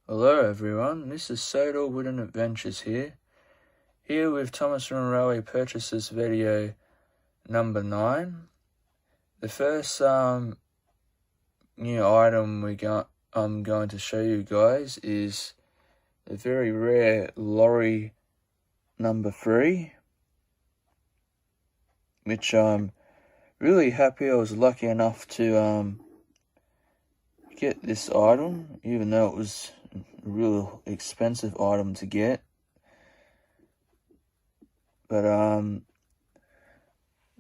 Hello everyone, this is Sodor Wooden Adventures here with Thomas and Railway Purchases video number 9. The first new item I'm going to show you guys is the very rare Lorry number 3, which I'm really happy I was lucky enough to get this item, even though it was a real expensive item to get. But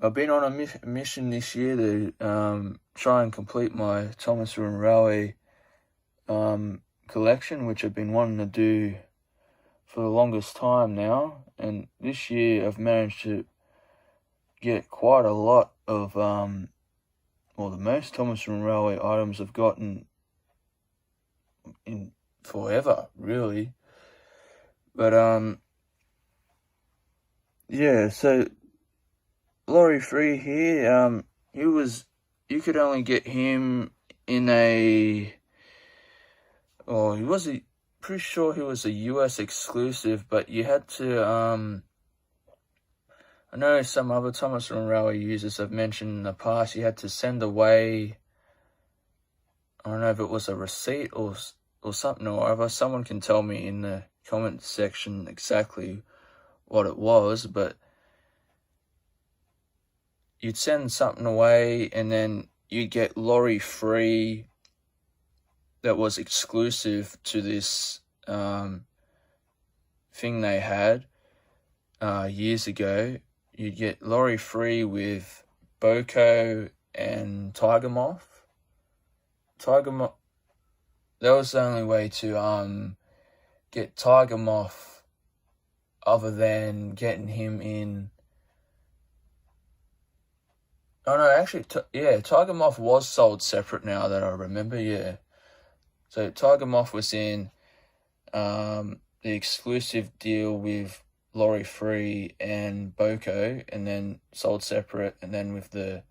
I've been on a mission this year to try and complete my Thomas and Railway collection, which I've been wanting to do for the longest time now. And this year I've managed to get quite a lot of the most Thomas and Railway items I've gotten in forever, really. But yeah, so Lorry 3 here, you could only get him in pretty sure he was a US exclusive, but you had to, I know some other Thomas and Railway users have mentioned in the past, you had to send away, I don't know if it was a receipt or something or other. Someone can tell me in the comment section exactly what it was, but you'd send something away and then you'd get Lorry 3 that was exclusive to this thing they had years ago. You'd get Lorry 3 with Boko and Tiger Moth. That was the only way to get Tiger Moth other than getting him in. Oh no, actually, Tiger Moth was sold separate now that I remember, yeah. So Tiger Moth was in the exclusive deal with Lorry 3 and Boko, and then sold separate, and then with the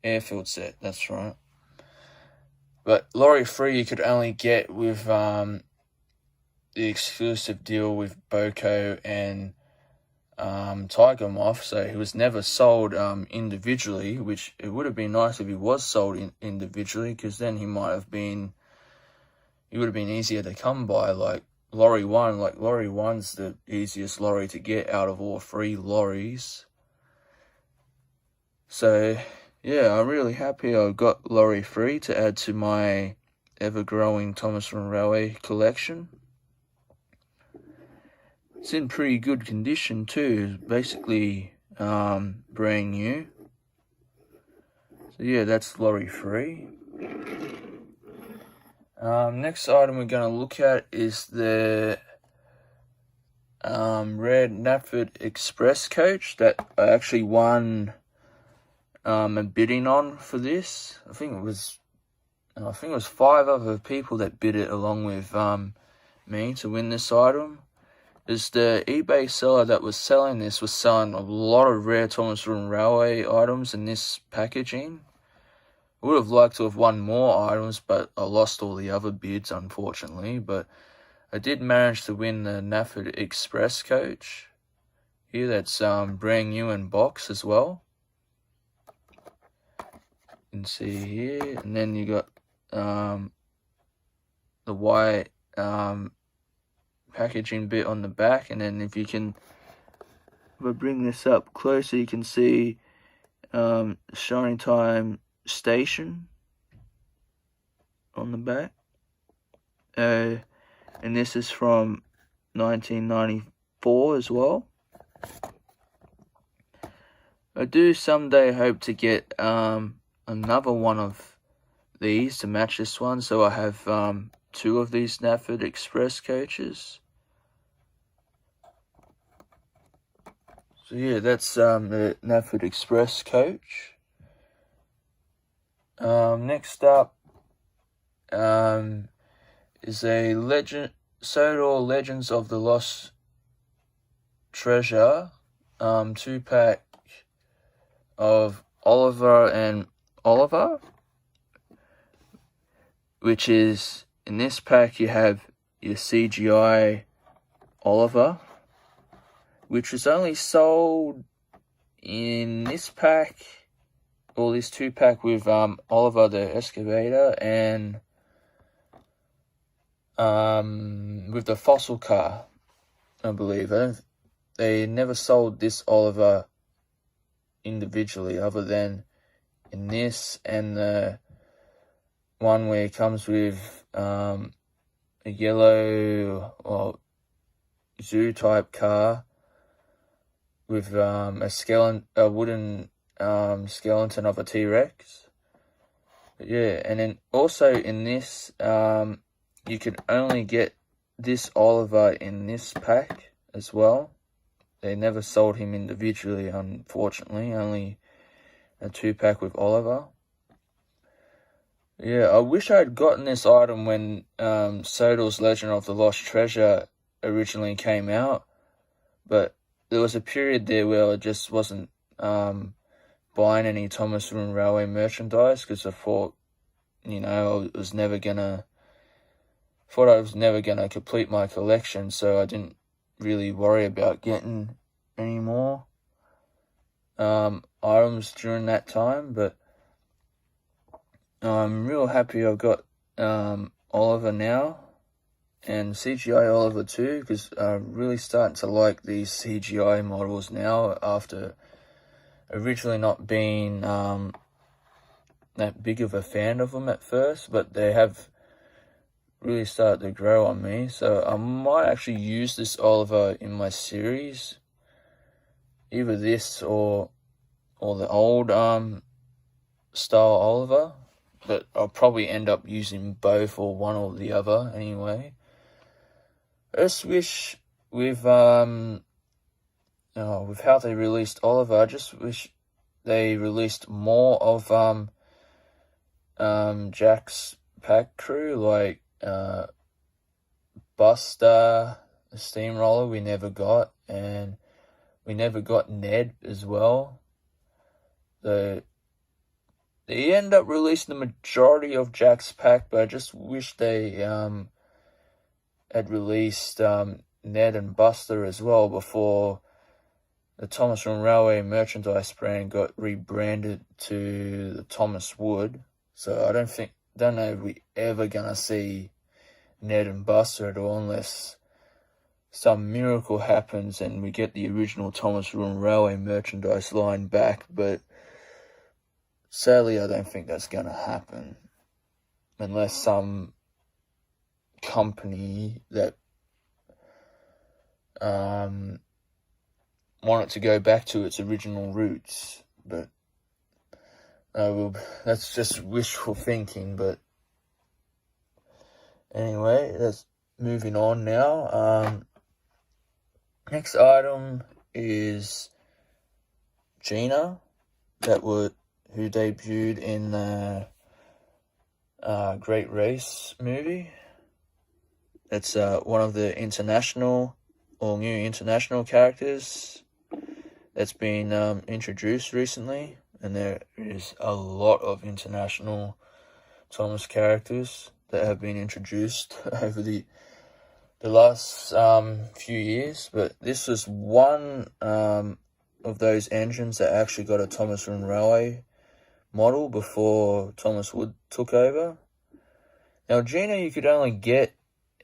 airfield set, that's right. But Lorry 3 you could only get with the exclusive deal with Boko and Tiger Moth, so he was never sold individually, which it would have been nice if he was sold individually, because then he would have been easier to come by, like Lorry 1. Like Lorry 1's the easiest lorry to get out of all 3 lorries. So yeah, I'm really happy I got Lorry 3 to add to my ever-growing Thomas and Railway collection. It's in pretty good condition too, basically brand new. So yeah, that's Lorry 3. Next item we're going to look at is the red Knapford Express coach that I actually won a bidding on for this. I think it was 5 other people that bid it along with me to win this item. Is the eBay seller that was selling this was selling a lot of rare Thomas and Railway items in this packaging. I would have liked to have won more items, but I lost all the other bids, unfortunately. But I did manage to win the Knapford Express coach here. That's brand new in box as well. You can see here, and then you got the white packaging bit on the back, and then if I bring this up closer, you can see Shining Time Station on the back, and this is from 1994 as well. I do someday hope to get another one of these to match this one, so I have 2 of these Knapford Express coaches. So yeah, that's the Knapford Express coach. Next up is a Sodor Legends of the Lost Treasure 2-pack of Oliver and Oliver, which is, in this pack you have your CGI Oliver, which was only sold in this pack, or this 2-pack with Oliver the Excavator and with the fossil car, I believe. They never sold this Oliver individually, other than in this and the one where it comes with a yellow or zoo type car with a wooden skeleton of a T-Rex. Yeah, and then also in this, you can only get this Oliver in this pack as well. They never sold him individually, unfortunately, only a 2-pack with Oliver. Yeah, I wish I had gotten this item when Sodor's Legend of the Lost Treasure originally came out, but there was a period there where I just wasn't buying any Thomas Room Railway merchandise because I thought, I was never gonna complete my collection, so I didn't really worry about getting any more items during that time. But I'm real happy I've got Oliver now, and CGI Oliver too, because I'm really starting to like these CGI models now after originally not being that big of a fan of them at first, but they have really started to grow on me. So I might actually use this Oliver in my series, either this or the old style Oliver, but I'll probably end up using both or one or the other anyway. I just wish with how they released Oliver, I just wish they released more of Jack's pack crew, like Buster, the Steamroller we never got, and we never got Ned as well. They end up releasing the majority of Jack's pack, but I just wish they had released Ned and Buster as well before the Thomas Room Railway merchandise brand got rebranded to the Thomas Wood. So I don't know if we ever gonna see Ned and Buster at all, unless some miracle happens and we get the original Thomas Room Railway merchandise line back. But sadly, I don't think that's gonna happen, unless some company that want it to go back to its original roots. But that's just wishful thinking. But anyway, that's moving on now. Next item is Gina, who debuted in the Great Race movie. That's one of the new international characters that's been introduced recently, and there is a lot of international Thomas characters that have been introduced over the last few years. But this was one of those engines that actually got a Thomas Room Railway model before Thomas Wood took over. Now Gina, you could only get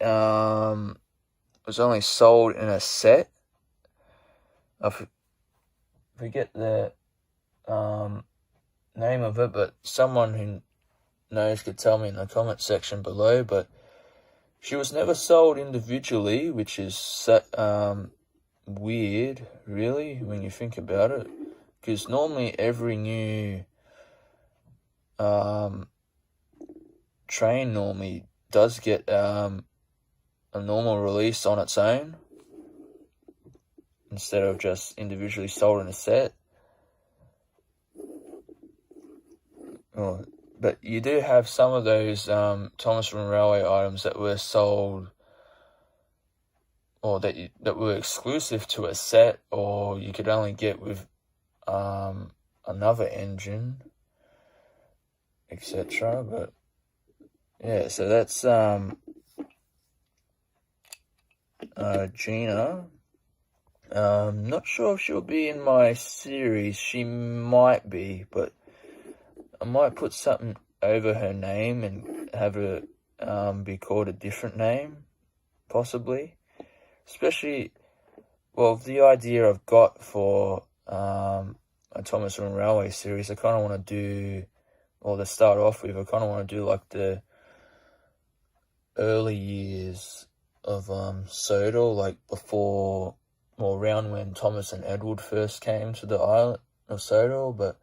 was only sold in a set. I forget the name of it, but someone who knows could tell me in the comment section below. But she was never sold individually, which is weird, really, when you think about it, because normally every new train normally does get a normal release on its own instead of just individually sold in a set. But you do have some of those Thomas Room Railway items that were sold, or that were exclusive to a set, or you could only get with another engine, etc. But yeah, so that's Gina. Not sure if she'll be in my series. She might be, but I might put something over her name and have her be called a different name, possibly. Especially, well, the idea I've got for a Thomas and Railway series, I kind of want to do, or to start off with, I kind of want to do like the early years of Sodor, like before, or around when Thomas and Edward first came to the island of Sodor, but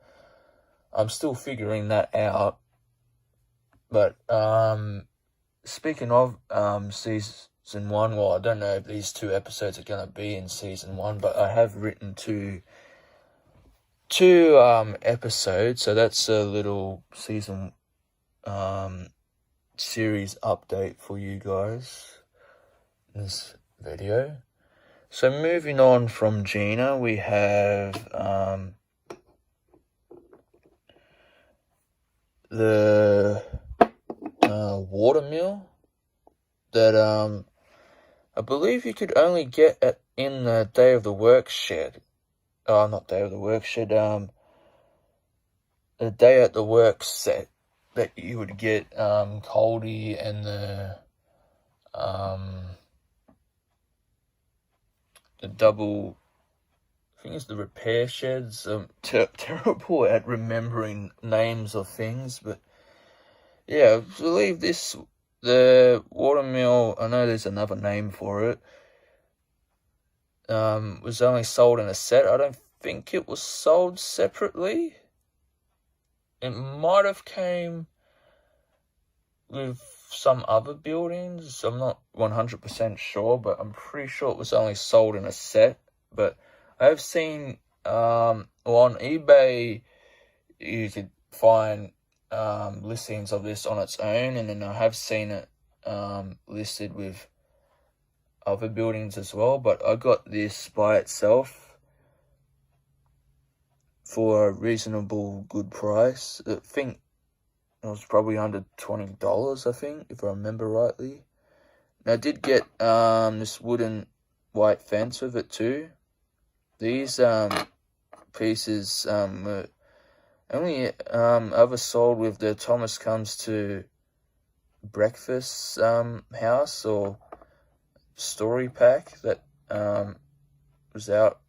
I'm still figuring that out. But speaking of season 1, well, I don't know if these 2 episodes are going to be in season 1, but I have written two episodes, so that's a little season series update for you guys in this video. So moving on from Gina, we have the Watermill that I believe you could only get in the Day of the Work shed. Not Day of the Work shed, the Day at the Work set that you would get Coldy and the double, I think it's the repair sheds. Terrible at remembering names of things, but yeah, I believe the Watermill, I know there's another name for it, was only sold in a set. I don't think it was sold separately. It might have came with some other buildings. I'm not 100% sure, but I'm pretty sure it was only sold in a set. But I have seen, on eBay, you could find listings of this on its own, and then I have seen it listed with other buildings as well. But I got this by itself for a reasonable good price. I think it was probably under $20, I think, if I remember rightly. And I did get this wooden white fence with it too. These pieces were only ever sold with the Thomas Comes to Breakfast house or story pack that was out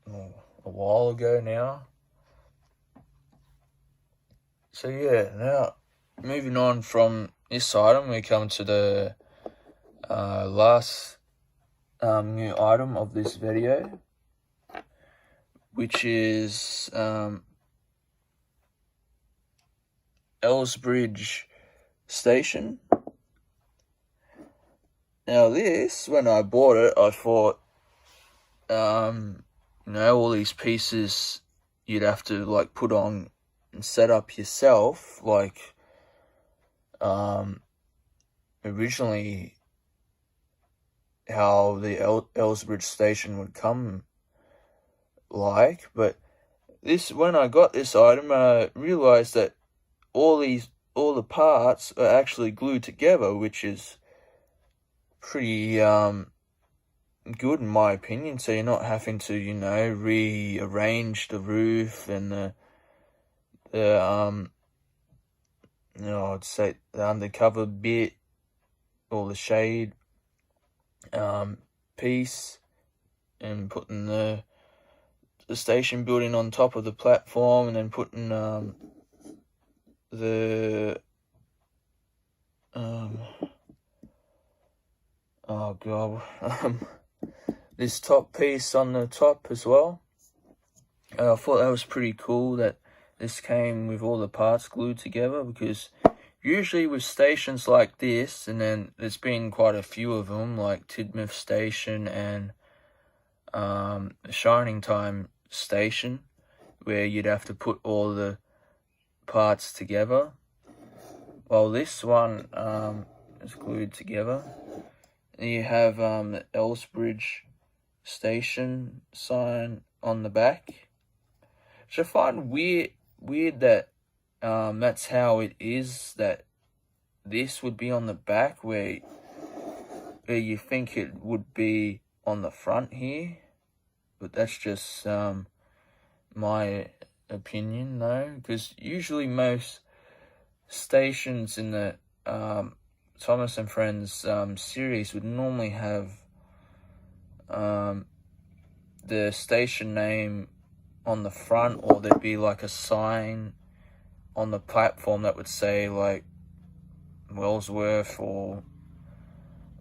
a while ago now. So yeah, now moving on from this item, we come to the last new item of this video, which is Elsbridge Station. Now this, when I bought it, I thought, all these pieces you'd have to like put on and set up yourself, like originally how the Elsbridge Station would come like. But this, when I got this item, I realized that all the parts are actually glued together, which is pretty good in my opinion. So you're not having to rearrange the roof and I'd say the undercover bit or the shade piece, and putting the station building on top of the platform, and then putting this top piece on the top as well. I thought that was pretty cool that this came with all the parts glued together, because usually with stations like this, and then there's been quite a few of them, like Tidmouth Station and Shining Time Station, where you'd have to put all the parts together. Well, this one is glued together. And you have the Elsbridge Station sign on the back, which I find weird that that's how it is, that this would be on the back, where where you think it would be on the front here, but that's just my opinion though, because usually most stations in the Thomas and Friends series would normally have the station name on the front, or there'd be like a sign on the platform that would say like Wellsworth or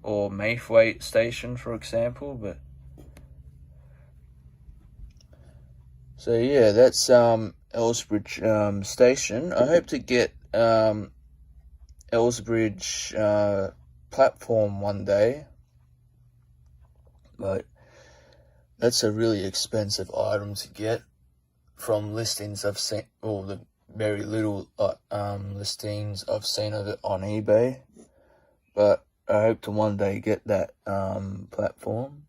Maythwaite Station, for example. But so yeah, that's Elsbridge Station. I hope to get Elsbridge platform one day, but that's a really expensive item to get from listings I've seen, or the very little listings I've seen of it on eBay. But I hope to one day get that platform.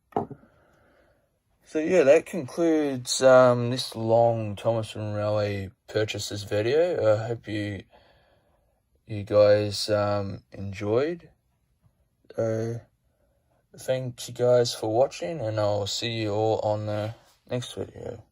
So yeah, that concludes this long Thomas and Raleigh purchases video. I hope you guys enjoyed. Thank you guys for watching, and I'll see you all on the next video.